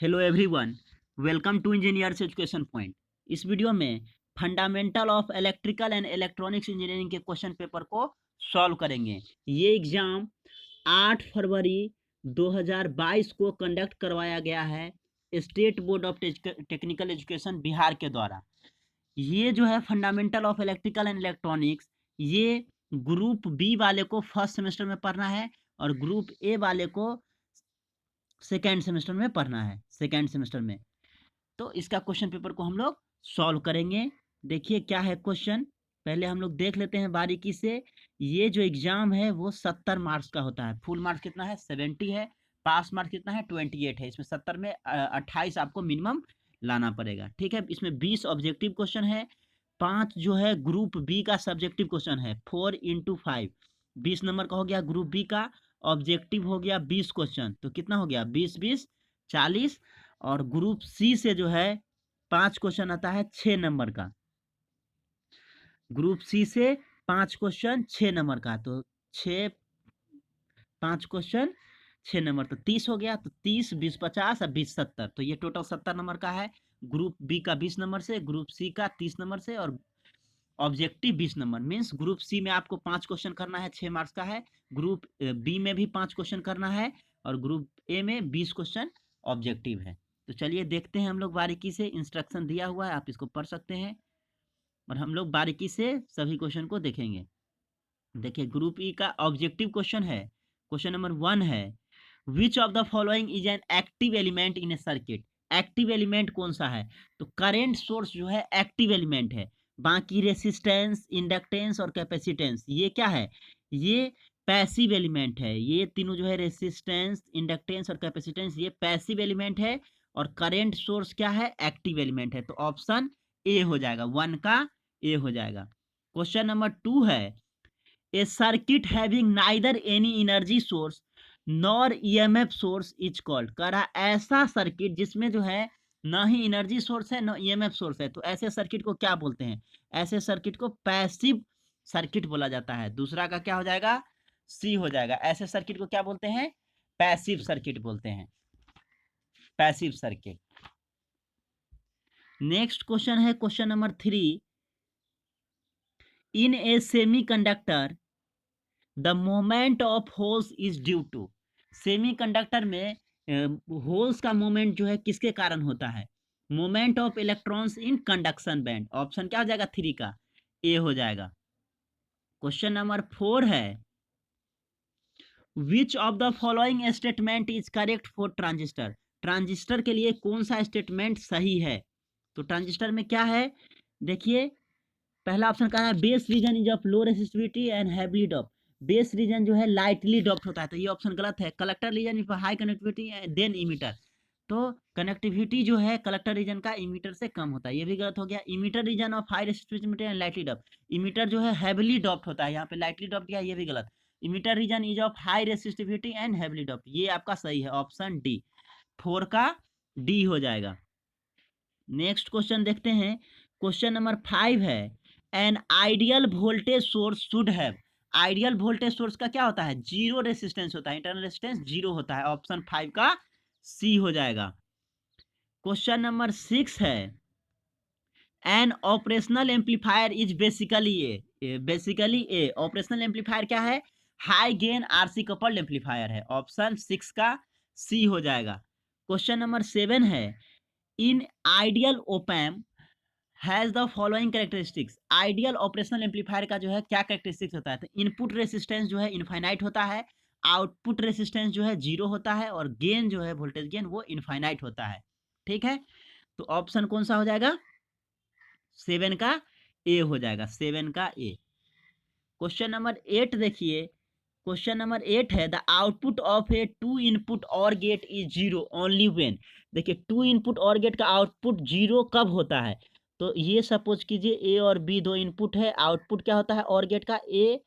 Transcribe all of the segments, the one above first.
Hello everyone, welcome to engineers education point. इस video में fundamental of electrical and electronics engineering के question paper को solve करेंगे। ये एग्जाम 8 फरवरी 2022 को कंडक्ट करवाया गया है state board of technical education Bihar के द्वारा। ये जो है fundamental of electrical and electronics, ये ग्रुप बी वाले को फर्स्ट सेमेस्टर में पढ़ना है और ग्रुप ए वाले को सेकेंड सेमेस्टर में पढ़ना है। सेकेंड सेमेस्टर में तो इसका क्वेश्चन पेपर को हम लोग सॉल्व करेंगे। देखिए क्या है क्वेश्चन, पहले हम लोग देख लेते हैं बारीकी से। ये जो एग्जाम है वो 70 मार्क्स का होता है। फुल मार्क्स कितना है? 70 है। पास मार्क्स कितना है? 28 है। इसमें 70 में 28 आपको मिनिमम लाना पड़ेगा। ठीक है, इसमें 20 ऑब्जेक्टिव क्वेश्चन है, 5 जो है ग्रुप बी का सब्जेक्टिव क्वेश्चन है। 4 × 5 20 नंबर का हो गया ग्रुप बी का। ऑब्जेक्टिव हो गया 20 क्वेश्चन, तो कितना हो गया? 20 20 40। और ग्रुप सी से जो है 5 क्वेश्चन आता है 6 नंबर का। ग्रुप सी से 5 क्वेश्चन 6 नंबर का, तो 6 5 क्वेश्चन 6 नंबर, तो 30 हो गया। तो 30 20 50 और 20 70, तो ये टोटल 70 नंबर का है। ग्रुप बी का 20 नंबर से, ग्रुप सी का 30 नंबर से, और objective 20 number. Means group C में आपको 5 क्वेश्चन करना है, 6 मार्क्स का है। ग्रुप बी में भी 5 क्वेश्चन करना है और ग्रुप ए में 20 क्वेश्चन ऑब्जेक्टिव है। तो चलिए देखते हैं हम लोग बारीकी से। इंस्ट्रक्शन दिया हुआ है, आप इसको पढ़ सकते हैं और हम लोग बारीकी से सभी क्वेश्चन को देखेंगे। देखिए ग्रुप ई का ऑब्जेक्टिव क्वेश्चन है। क्वेश्चन नंबर 1 है, which of the following is an active element in A circuit. Active element कौन सा है? तो करेंट सोर्स जो है एक्टिव एलिमेंट है। बाकी रेसिस्टेंस, इंडक्टेंस और कैपेसिटेंस ये क्या है? ये पैसिव एलिमेंट है। ये तीनों जो है रेसिस्टेंस, इंडक्टेंस और कैपेसिटेंस, ये पैसिव एलिमेंट है। और करेंट सोर्स क्या है? एक्टिव एलिमेंट है। तो ऑप्शन ए हो जाएगा, 1 का ए हो जाएगा। क्वेश्चन नंबर 2 है, a circuit having neither any energy source nor EMF source is called. कह रहा ऐसा सर्किट जिसमें जो है ना ही एनर्जी सोर्स है ना ईएमएफ सोर्स है, तो ऐसे सर्किट को क्या बोलते हैं? ऐसे सर्किट को पैसिव सर्किट बोला जाता है। दूसरा का क्या हो जाएगा? सी हो जाएगा। ऐसे सर्किट को क्या बोलते हैं? पैसिव सर्किट बोलते हैं। Passive circuit. नेक्स्ट क्वेश्चन है question number 3, in a semiconductor the moment of holes is due to. Semiconductor में होल्स का मोमेंट जो है किसके कारण होता है? Moment of electrons in conduction band. Option क्या हो जाएगा? 3 का ए हो जाएगा। क्वेश्चन नंबर 4 है, which of the following statement is correct for transistor. Transistor के लिए कौन सा स्टेटमेंट सही है? तो ट्रांजिस्टर में क्या है? देखिए पहला ऑप्शन कहा है, base region is of low resistivity and heavily doped. Base region जो है लाइटली डॉप्ड होता है, तो ये ऑप्शन गलत है। Collector region is high connectivity then emitter, तो कनेक्टिविटी जो है कलेक्टर रीजन का इमीटर से कम होता है, ये भी गलत हो गया। Emitter region of high resistivity and lightly doped, emitter जो है हैवीली डॉप्ड होता है, यहाँ पे लाइटली डॉप्ड किया, ये भी गलत। Emitter region is of high resistivity and heavily doped, ये आपका सही है, ऑप्शन डी। 4 का डी हो जाएगा। नेक्स्ट क्वेश्चन देखते हैं। क्वेश्चन नंबर 5 है, an ideal voltage source should have. Ideal voltage source का क्या होता है? जीरो रेसिस्टेंस होता है, इंटरनल रेसिस्टेंस जीरो होता है। ऑप्शन 5 का सी हो जाएगा। क्वेश्चन नंबर 6 है, N operational amplifier is basically A. Basically A operational amplifier क्या है? High gain RC coupled amplifier है। ऑप्शन 6 का सी हो जाएगा। क्वेश्चन नंबर 7 है, in ideal ओपैम has the following characteristics. Ideal operational amplifier का जो है क्या कैरेक्टरिस्टिक्स होता है? तो इनपुट रेसिस्टेंस जो है इनफाइनाइट होता है, आउटपुट रेसिस्टेंस जो है जीरो होता है, और गेन जो है वोल्टेज गेन वो इनफाइनाइट होता है। ठीक है, तो ऑप्शन कौन सा हो जाएगा? 7 का ए हो जाएगा, 7 का ए। क्वेश्चन नंबर 8 देखिए। क्वेश्चन नंबर 8 है, the output of a two input OR gate is zero only when. देखिए टू इनपुट और गेट का आउटपुट जीरो कब होता है? तो ये सपोज कीजिए ए और बी दो इनपुट है, आउटपुट क्या होता है और गेट का? ए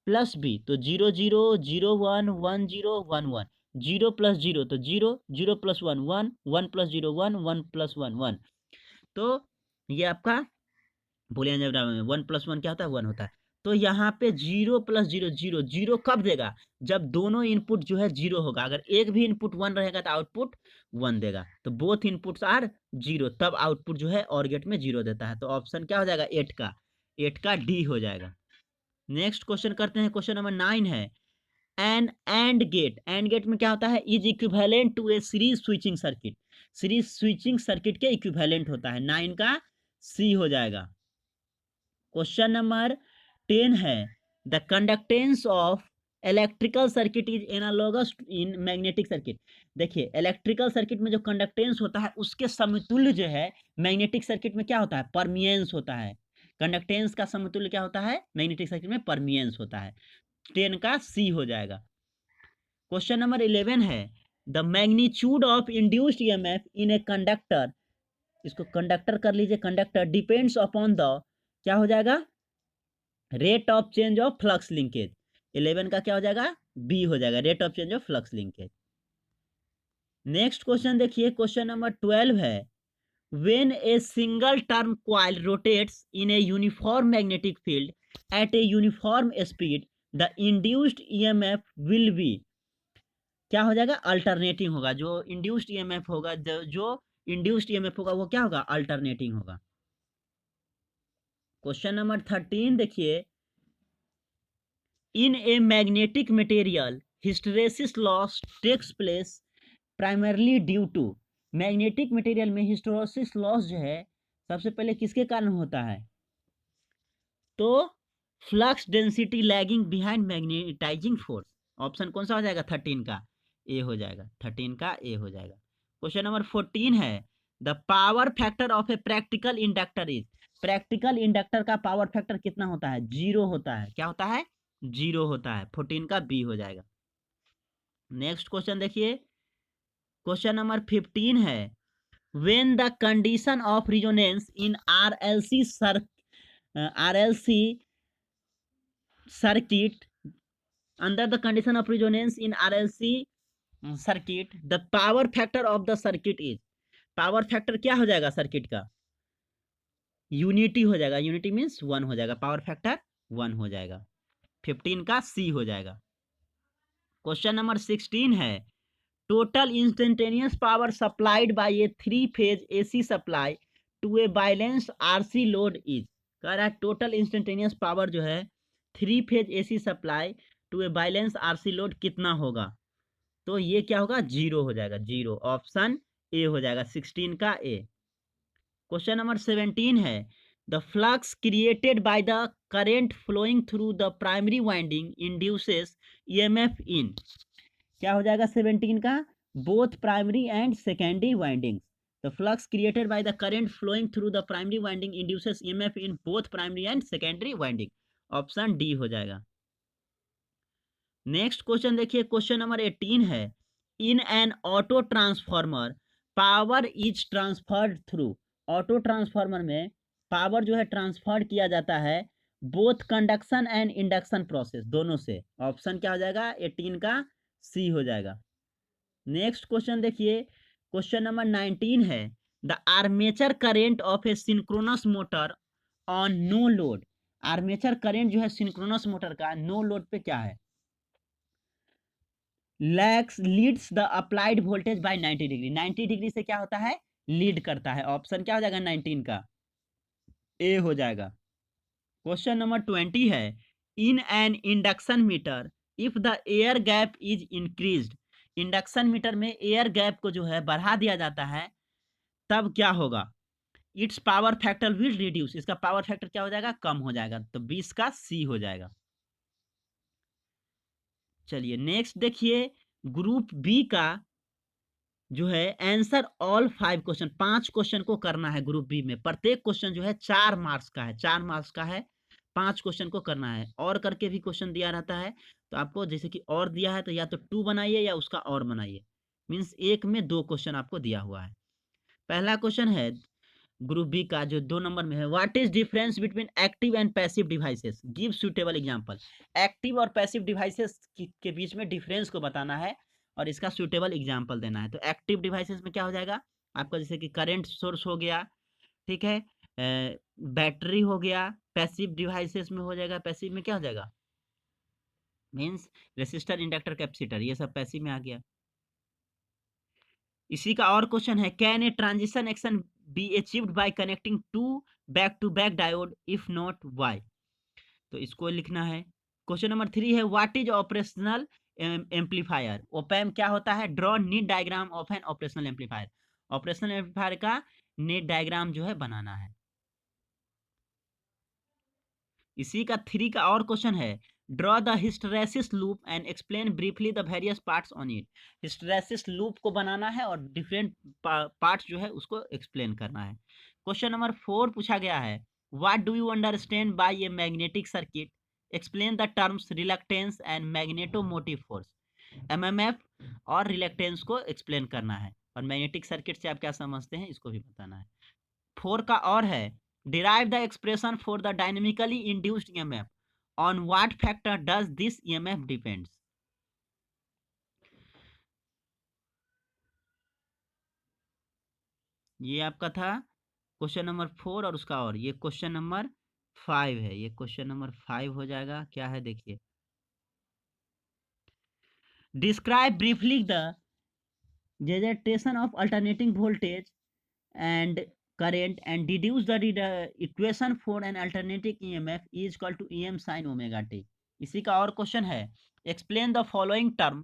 प्लस बी, तो 0 0 0 1 1 0 1 1, 0 प्लस 0 तो 0, 0 प्लस 1 1, 1 प्लस 0 1, 1 प्लस 1 1। तो ये आपका बूलियन अलजेब्रा में 1 प्लस 1 क्या होता है? 1 होता है। तो यहाँ पे 0 + 0 0 0 कब देगा? जब दोनों इनपुट जो है 0 होगा। अगर एक भी इनपुट 1 रहेगा तो आउटपुट 1 देगा। तो बोथ इनपुट्स आर 0, तब आउटपुट जो है OR गेट में 0 देता है। तो ऑप्शन क्या हो जाएगा? 8 का डी हो जाएगा। नेक्स्ट क्वेश्चन करते हैं। क्वेश्चन नंबर 9 है an AND gate. AND gate में क्या होता है? Is equivalent to a series switching circuit. Series switching circuit के इक्विवेलेंट होता है। 9 का सी हो जाएगा। क्वेश्चन नंबर 10 है the conductance of electrical circuit is analogous in magnetic circuit. देखिए इलेक्ट्रिकल सर्किट में जो कंडक्टेंस होता है उसके समतुल्य जो है मैग्नेटिक सर्किट में क्या होता है? परमियंस होता है। कंडक्टेंस का समतुल्य क्या होता है? मैग्नेटिक सर्किट में परमियंस होता है। 10 का सी हो जाएगा। क्वेश्चन नंबर 11 है the magnitude of induced EMF in a conductor. इसको कंडक्टर कर लीजिए। कंडक्टर डिपेंड्स अपॉन द क्या हो जाएगा? Rate of change of flux linkage. 11 का क्या हो जाएगा? बी हो जाएगा, rate of change of flux linkage. Next question देखिए। क्वेश्चन नंबर 12 है when a single term coil rotates in a uniform magnetic field at a uniform speed the induced EMF will be क्या हो जाएगा? Alternating होगा। जो induced EMF होगा, जो induced EMF होगा वो क्या होगा? अल्टरनेटिंग होगा। क्वेश्चन नंबर 13 देखिए in a magnetic material hysteresis loss takes place primarily due to. Magnetic material में हिस्टैरिसीस लॉस जो है सबसे पहले किसके कारण होता है? तो flux density lagging behind magnetizing force. Option कौन सा हो जाएगा? 13 का ए हो जाएगा। 13 का ए हो जाएगा। क्वेश्चन नंबर 14 है the power factor of a practical inductor is. Practical inductor का पावर फैक्टर कितना होता है? 0 होता है। क्या होता है? 0 होता है। 14 का बी हो जाएगा। नेक्स्ट क्वेश्चन देखिए। क्वेश्चन नंबर 15 है when the condition of resonance in RLC circuit under the condition of resonance in RLC circuit the power factor of the circuit is। Power factor क्या हो जाएगा? सर्किट का unity हो जाएगा। Unity means 1 हो जाएगा। Power factor 1 हो जाएगा। 15 का सी हो जाएगा। क्वेश्चन नंबर 16 है total instantaneous power supplied by a 3 phase AC supply to a balance RC load is. कह रहा है टोटल इंस्टेंटेनियस पावर जो है 3 phase AC supply to a balance RC load कितना होगा? तो ये क्या होगा? 0 हो जाएगा। 0 ऑप्शन ए हो जाएगा। 16 का ए। क्वेश्चन नंबर 17 है the flux created by the current flowing through the primary winding induces EMF in. क्या हो जाएगा? 17 का both primary and secondary windings. The flux created by the current flowing through the primary winding induces EMF in both primary and secondary winding. Option D हो जाएगा। Next question देखिए। Question number 18 है in an auto transformer power is transferred through. Auto transformer में power जो है transfer किया जाता है both conduction and induction process दोनों से। ऑप्शन क्या हो जाएगा? 18 का सी हो जाएगा। नेक्स्ट क्वेश्चन देखिए। क्वेश्चन नंबर 19 है the armature current of a synchronous motor on no load. Armature current जो है सिंक्रोनस मोटर का नो लोड पे क्या है? Leads the applied voltage by 90 degree. 90 degree से क्या होता है? लीड करता है। ऑप्शन क्या हो जाएगा? 19 का ए हो जाएगा। क्वेश्चन नंबर 20 है in an induction meter if the air gap is increased. Induction meter में एयर गैप को जो है बढ़ा दिया जाता है तब क्या होगा? It's power factor will reduce. इसका पावर फैक्टर क्या हो जाएगा? कम हो जाएगा। तो 20 का सी हो जाएगा। चलिए नेक्स्ट देखिए। ग्रुप बी का जो है आंसर ऑल 5 क्वेश्चन, 5 क्वेश्चन को करना है ग्रुप बी में। प्रत्येक क्वेश्चन जो है 4 मार्क्स का है। 4 मार्क्स का है। 5 क्वेश्चन को करना है। और करके भी क्वेश्चन दिया रहता है तो आपको जैसे कि और दिया है तो या तो 2 बनाइए या उसका और बनाइए। मीन्स एक में 2 क्वेश्चन आपको दिया हुआ है। पहला क्वेश्चन है ग्रुप बी का जो 2 नंबर में है what is difference between active and passive devices give suitable example. Active और पैसिव डिवाइसेस के बीच में डिफरेंस को बताना है और इसका सुटेबल एग्जांपल देना है। तो एक्टिव डिवाइसेस में क्या हो जाएगा आपका? जैसे कि करंट सोर्स हो गया, ठीक है, बैटरी हो गया, पैसिव डिवाइसेस में हो जाएगा। पैसिव में क्या हो जाएगा, मीन्स रेसिस्टर, इंडक्टर, कैपेसिटर, ये सब पैसिव में आ गया। इसी का और क्वेश्चन है, can a transition action be achieved by connecting two back diode, if not why. तो इसको लिखना है। क्वेश्चन नंबर 3 है, what is operational amplifier. Op amp क्या होता है, draw neat diagram of an operational amplifier. Operational amplifier का नीड डायग्राम जो है बनाना है। इसी का 3 का और क्वेश्चन है, draw the hysteresis loop and explain briefly the various parts on it. Hysteresis loop को बनाना है और डिफरेंट पार्ट्स जो है उसको एक्सप्लेन करना है। क्वेश्चन नंबर 4 पूछा गया है, what do you understand by a magnetic circuit, explain the terms reluctance and magnetomotive force. MMF और रिलक्टेंस को एक्सप्लेन करना है और मैग्नेटिक सर्किट से आप क्या समझते हैं इसको भी बताना है। 4 का और है, derive the expression for the dynamically induced EMF, on what factor does this EMF depends। ये आपका था क्वेश्चन नंबर 4 और उसका और, ये क्वेश्चन नंबर 5 है, ये क्वेश्चन नंबर 5 हो जाएगा। क्या है देखिए, describe briefly the generation of alternating voltage and current and deduce the equation for an alternating EMF is equal to EM sin omega t। इसी का और क्वेश्चन है, explain the following term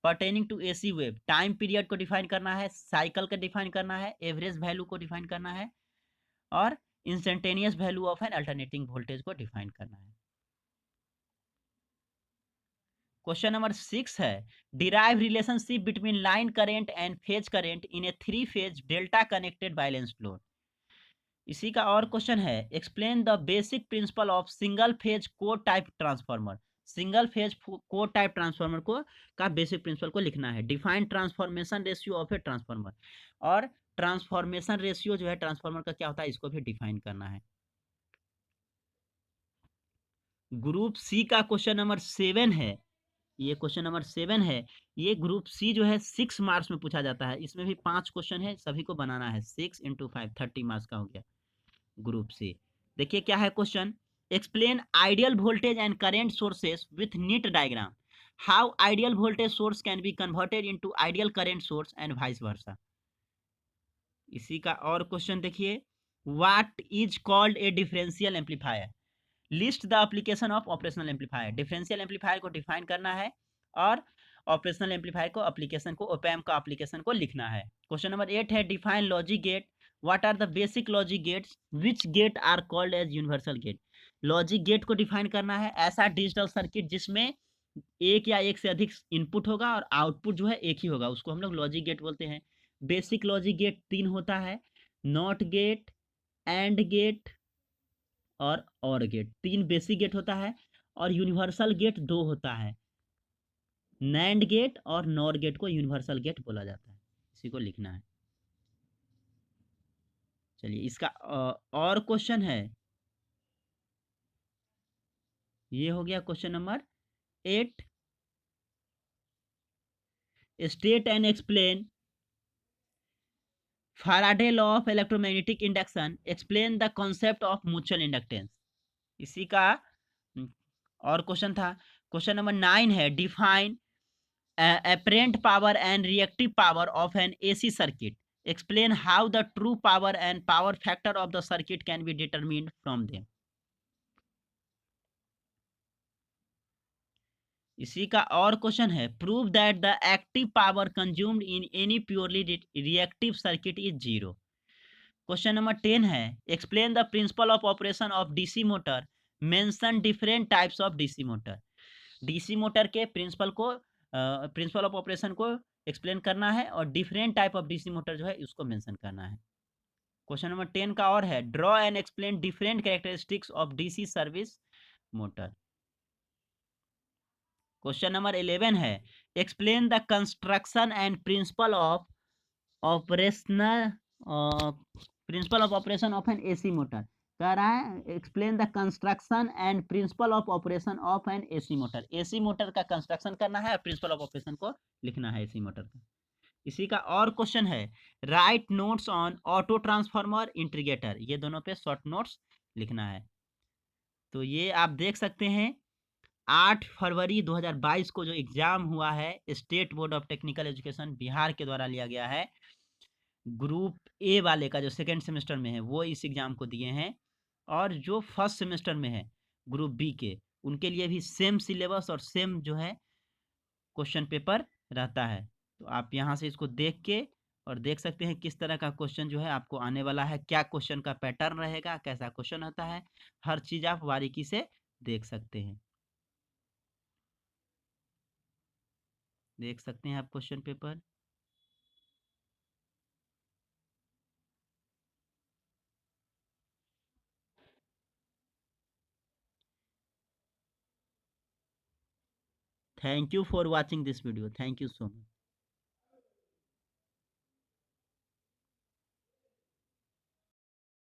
pertaining to AC wave। Time period को define करना है, cycle को define करना है, एवरेज वैल्यू को डिफाइन करना है और instantaneous value of N alternating voltage को डिफाइन करना है। क्वेश्चन नंबर 6 है, derive relationship between line current and phase current in A 3 phase delta connected balanced load. इसी का और क्वेश्चन है, explain the basic principle of single phase core type transformer. Single phase core type transformer को का basic principle को लिखना है। Define transformation ratio of a transformer, और ट्रांसफॉर्मेशन रेशियो जो है ट्रांसफार्मर का क्या होता है इसको भी डिफाइन करना है। ग्रुप सी का क्वेश्चन नंबर 7 है, ये क्वेश्चन नंबर 7 है। ये ग्रुप सी जो है 6 मार्क्स में पूछा जाता है। इसमें भी 5 क्वेश्चन है, सभी को बनाना है। 6 × 5 30 मार्क्स का हो गया ग्रुप सी। देखिए क्या है question, explain ideal voltage and current sources with NEET diagram, how ideal voltage source can be converted into ideal current source and vice versa. इसी का और क्वेश्चन देखिए, what is called a differential amplifier, list the application of operational amplifier. Differential amplifier को define करना है और operational amplifier को application को ओपैम का एप्लीकेशन को लिखना है। क्वेश्चन नंबर 8 है, define logic gate, what are the basic logic gates, which gate are called as universal gate. Logic gate को डिफाइन करना है, ऐसा डिजिटल सर्किट जिसमें एक या एक से अधिक इनपुट होगा और आउटपुट जो है एक ही होगा, उसको हम लोग लॉजिक गेट बोलते हैं। बेसिक लॉजिक गेट 3 होता है, नॉट गेट, एंड गेट और गेट। 3 बेसिक गेट होता है और यूनिवर्सल गेट 2 होता है, नैंड गेट और नॉर गेट को यूनिवर्सल गेट बोला जाता है। इसी को लिखना है। चलिए इसका और क्वेश्चन है, ये हो गया question number 8, state and explain Faraday law of electromagnetic induction, explain the concept of mutual inductance. इसी का और क्वेश्चन था। क्वेश्चन नंबर 9 है, define apparent power and reactive power of an AC circuit, explain how the true power and power factor of the circuit can be determined from them। इसी का और question है, prove that the active power consumed in any purely reactive circuit is 0। Question number 10 है, explain the principle of operation of DC motor, mention different types of DC motor. DC motor के principle of operation को explain करना है और different type of DC motor जो है उसको mention करना है। क्वेश्चन नंबर 10 का और है, draw and explain different characteristics of DC service motor. Question number 11 है, explain the construction and principle of operation of N AC motor. कह रहा है explain the construction and principle of operation of N AC motor. AC motor का construction करना है और principle of operation को लिखना है एसी मोटर का। इसी का और क्वेश्चन है, right notes on auto transformer integrator. ये दोनों पे शॉर्ट नोट्स लिखना है। तो ये आप देख सकते हैं 8 फरवरी 2022 को जो एग्जाम हुआ है state board of technical education Bihar के द्वारा लिया गया है, ग्रुप ए वाले का जो सेकेंड सेमेस्टर में है वो इस एग्जाम को दिए हैं, और जो फर्स्ट सेमेस्टर में है ग्रुप बी के, उनके लिए भी सेम सिलेबस और सेम जो है क्वेश्चन पेपर रहता है। तो आप यहाँ से इसको देख के और देख सकते हैं किस तरह का क्वेश्चन जो है आपको आने वाला है, क्या क्वेश्चन का पैटर्न रहेगा, कैसा क्वेश्चन होता है, हर चीज़ आप बारीकी से देख सकते हैं। देख सकते हैं आप question paper. Thank you for watching this video, thank you so much.